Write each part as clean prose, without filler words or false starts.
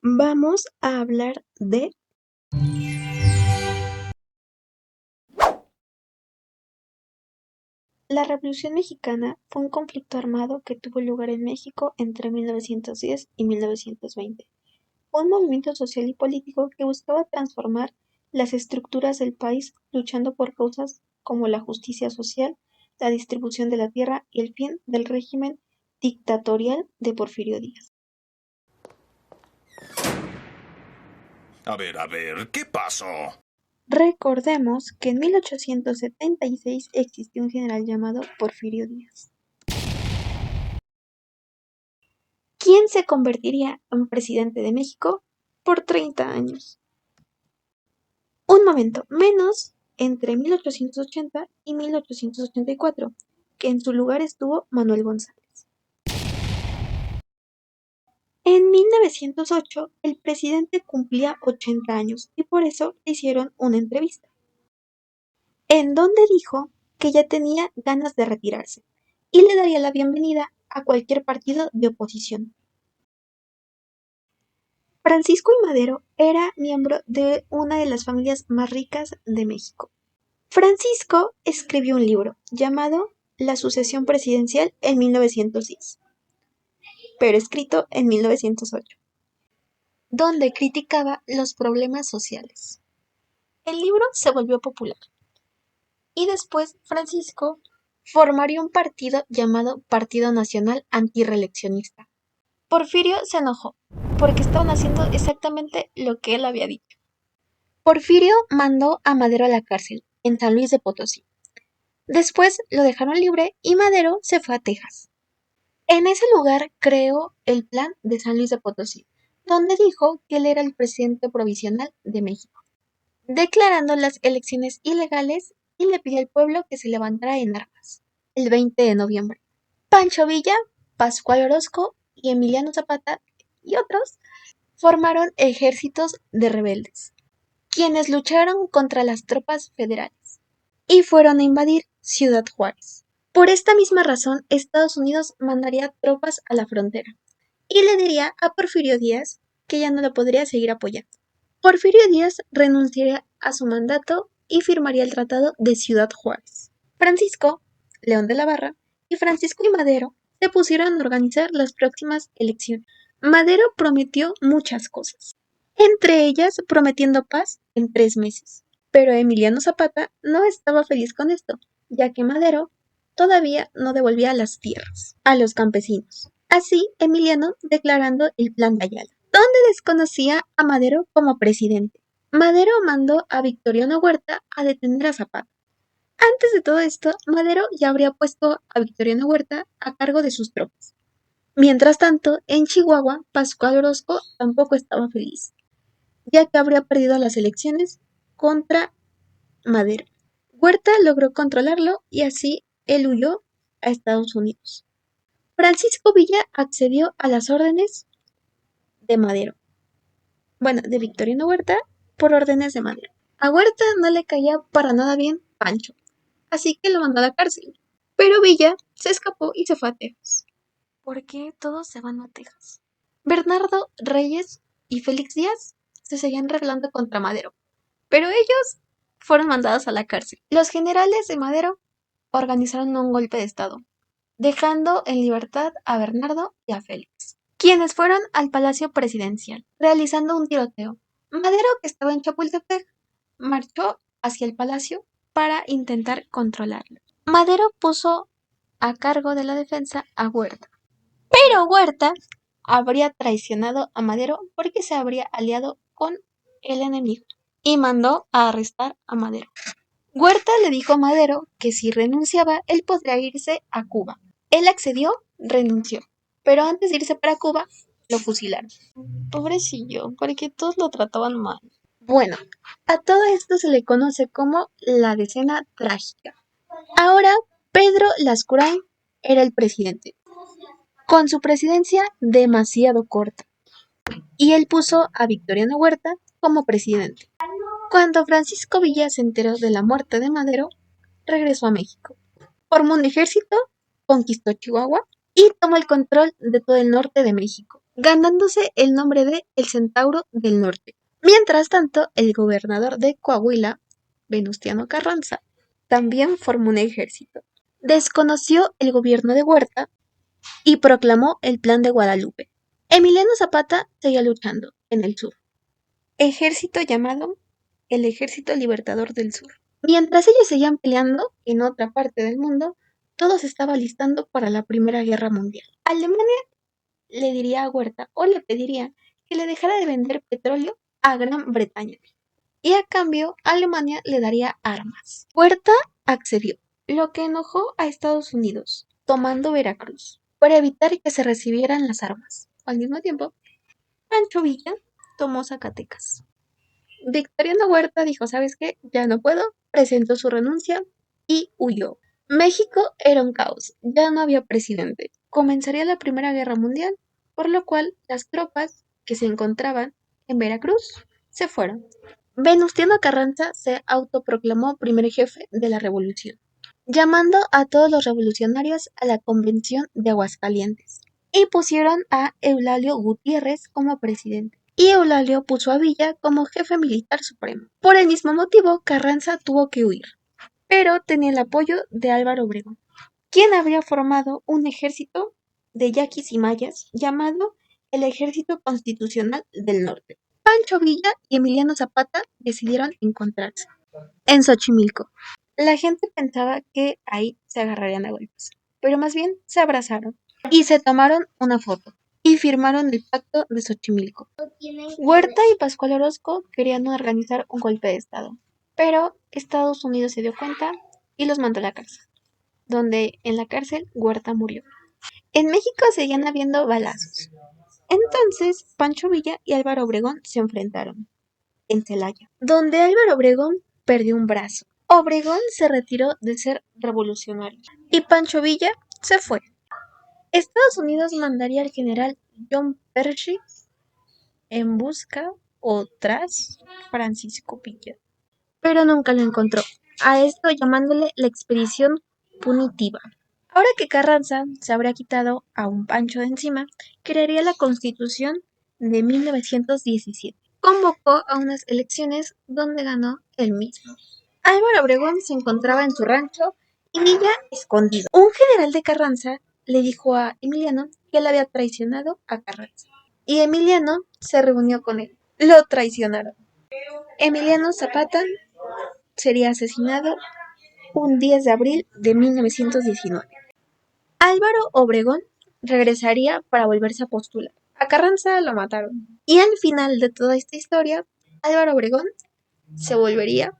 Vamos a hablar de la Revolución Mexicana. Fue un conflicto armado que tuvo lugar en México entre 1910 y 1920. Fue un movimiento social y político que buscaba transformar las estructuras del país, luchando por causas como la justicia social, la distribución de la tierra y el fin del régimen dictatorial de Porfirio Díaz. A ver, ¿qué pasó? Recordemos que en 1876 existió un general llamado Porfirio Díaz, quien se convertiría en presidente de México por 30 años. Un momento menos entre 1880 y 1884, que en su lugar estuvo Manuel González. En 1908, el presidente cumplía 80 años y por eso le hicieron una entrevista, en donde dijo que ya tenía ganas de retirarse y le daría la bienvenida a cualquier partido de oposición. Francisco I. Madero era miembro de una de las familias más ricas de México. Francisco escribió un libro llamado La sucesión presidencial en 1910, pero escrito en 1908, donde criticaba los problemas sociales. El libro se volvió popular y después Francisco formaría un partido llamado Partido Nacional Antirreeleccionista. Porfirio se enojó porque estaban haciendo exactamente lo que él había dicho. Porfirio mandó a Madero a la cárcel en San Luis de Potosí. Después lo dejaron libre y Madero se fue a Texas. En ese lugar creó el Plan de San Luis de Potosí, donde dijo que él era el presidente provisional de México, declarando las elecciones ilegales y le pidió al pueblo que se levantara en armas el 20 de noviembre. Pancho Villa, Pascual Orozco y Emiliano Zapata y otros formaron ejércitos de rebeldes, quienes lucharon contra las tropas federales y fueron a invadir Ciudad Juárez. Por esta misma razón, Estados Unidos mandaría tropas a la frontera y le diría a Porfirio Díaz que ya no lo podría seguir apoyando. Porfirio Díaz renunciaría a su mandato y firmaría el Tratado de Ciudad Juárez. Francisco León de la Barra y Francisco y Madero se pusieron a organizar las próximas elecciones. Madero prometió muchas cosas, entre ellas prometiendo paz en 3 meses. Pero Emiliano Zapata no estaba feliz con esto, ya que Madero todavía no devolvía las tierras a los campesinos. Así, Emiliano declarando el Plan de Ayala, donde desconocía a Madero como presidente. Madero mandó a Victoriano Huerta a detener a Zapata. Antes de todo esto, Madero ya habría puesto a Victoriano Huerta a cargo de sus tropas. Mientras tanto, en Chihuahua, Pascual Orozco tampoco estaba feliz, ya que habría perdido las elecciones contra Madero. Huerta logró controlarlo y así él huyó a Estados Unidos. Francisco Villa accedió a las órdenes de Madero. Bueno, de Victoriano Huerta por órdenes de Madero. A Huerta no le caía para nada bien Pancho, así que lo mandó a la cárcel. Pero Villa se escapó y se fue a Texas. ¿Por qué todos se van a Texas? Bernardo Reyes y Félix Díaz se seguían rebelando contra Madero, pero ellos fueron mandados a la cárcel. Los generales de Madero organizaron un golpe de estado, dejando en libertad a Bernardo y a Félix, quienes fueron al Palacio Presidencial, realizando un tiroteo. Madero, que estaba en Chapultepec, marchó hacia el palacio para intentar controlarlo. Madero puso a cargo de la defensa a Huerta, pero Huerta habría traicionado a Madero porque se habría aliado con el enemigo y mandó a arrestar a Madero. Huerta le dijo a Madero que si renunciaba, él podría irse a Cuba. Él accedió, renunció, pero antes de irse para Cuba, lo fusilaron. Pobrecillo, porque todos lo trataban mal. Bueno, a todo esto se le conoce como la decena trágica. Ahora, Pedro Lascurain era el presidente, con su presidencia demasiado corta, y él puso a Victoriano Huerta como presidente. Cuando Francisco Villa se enteró de la muerte de Madero, regresó a México. Formó un ejército, conquistó Chihuahua y tomó el control de todo el norte de México. ganándose el nombre de El Centauro del Norte. Mientras tanto, el gobernador de Coahuila, Venustiano Carranza, también formó un ejército. Desconoció el gobierno de Huerta y proclamó el Plan de Guadalupe. Emiliano Zapata seguía luchando en el sur. Ejército llamado el Ejército Libertador del Sur. Mientras ellos seguían peleando en otra parte del mundo, todo se estaba listando para la Primera Guerra Mundial. Alemania le diría a Huerta o le pediría que le dejara de vender petróleo a Gran Bretaña y a cambio Alemania le daría armas. Huerta accedió, lo que enojó a Estados Unidos, tomando Veracruz, para evitar que se recibieran las armas. Al mismo tiempo, Pancho Villa tomó Zacatecas. Victoriano Huerta dijo, ¿sabes qué? Ya no puedo, presentó su renuncia y huyó. México era un caos, ya no había presidente. Comenzaría la Primera Guerra Mundial, por lo cual las tropas que se encontraban en Veracruz se fueron. Venustiano Carranza se autoproclamó primer jefe de la revolución, llamando a todos los revolucionarios a la Convención de Aguascalientes, y pusieron a Eulalio Gutiérrez como presidente. Y Eulalio puso a Villa como jefe militar supremo. Por el mismo motivo, Carranza tuvo que huir, pero tenía el apoyo de Álvaro Obregón, quien habría formado un ejército de yaquis y mayas llamado el Ejército Constitucional del Norte. Pancho Villa y Emiliano Zapata decidieron encontrarse en Xochimilco. La gente pensaba que ahí se agarrarían a golpes, pero más bien se abrazaron y se tomaron una foto y firmaron el Pacto de Xochimilco. Huerta y Pascual Orozco querían organizar un golpe de Estado, pero Estados Unidos se dio cuenta y los mandó a la cárcel, donde en la cárcel Huerta murió. En México seguían habiendo balazos. Entonces Pancho Villa y Álvaro Obregón se enfrentaron en Celaya, donde Álvaro Obregón perdió un brazo. Obregón se retiró de ser revolucionario y Pancho Villa se fue. Estados Unidos mandaría al general John Pershing en busca o tras Francisco Villa, pero nunca lo encontró, a esto llamándole la expedición punitiva. Ahora que Carranza se habría quitado a un Pancho de encima, crearía la Constitución de 1917. Convocó a unas elecciones donde ganó él mismo. Álvaro Obregón se encontraba en su rancho y Villa escondido. Un general de Carranza le dijo a Emiliano que él había traicionado a Carranza y Emiliano se reunió con él. Lo traicionaron. Emiliano Zapata sería asesinado un 10 de abril de 1919. Álvaro Obregón regresaría para volverse a postular. A Carranza lo mataron. Y al final de toda esta historia, Álvaro Obregón se volvería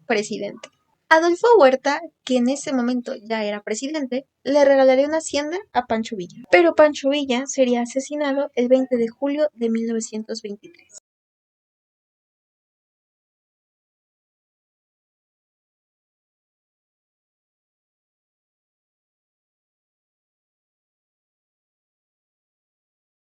presidente. Adolfo Huerta, que en ese momento ya era presidente, le regalaría una hacienda a Pancho Villa. Pero Pancho Villa sería asesinado el 20 de julio de 1923.